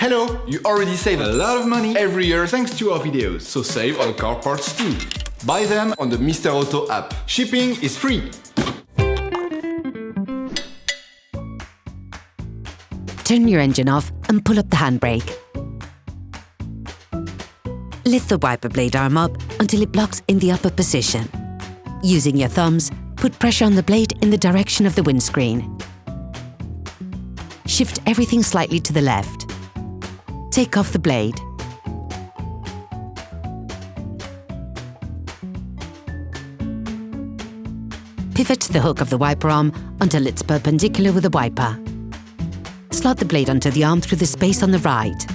Hello! You already save a lot of money every year thanks to our videos, so save on car parts too. Buy them on the Mr. Auto app. Shipping is free! Turn your engine off and pull up the handbrake. Lift the wiper blade arm up until it blocks in the upper position. Using your thumbs, put pressure on the blade in the direction of the windscreen. Shift everything slightly to the left. Take off the blade. Pivot the hook of the wiper arm until it's perpendicular with the wiper. Slot the blade onto the arm through the space on the right.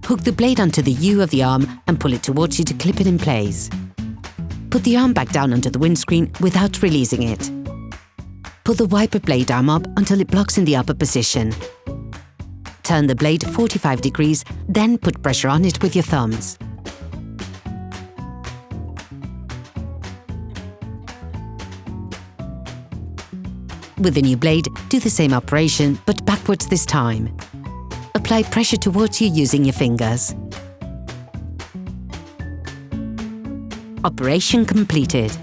Hook the blade onto the U of the arm and pull it towards you to clip it in place. Put the arm back down onto the windscreen without releasing it. Pull the wiper blade arm up until it blocks in the upper position. Turn the blade 45 degrees, then put pressure on it with your thumbs. With the new blade, do the same operation, but backwards this time. Apply pressure towards you using your fingers. Operation completed.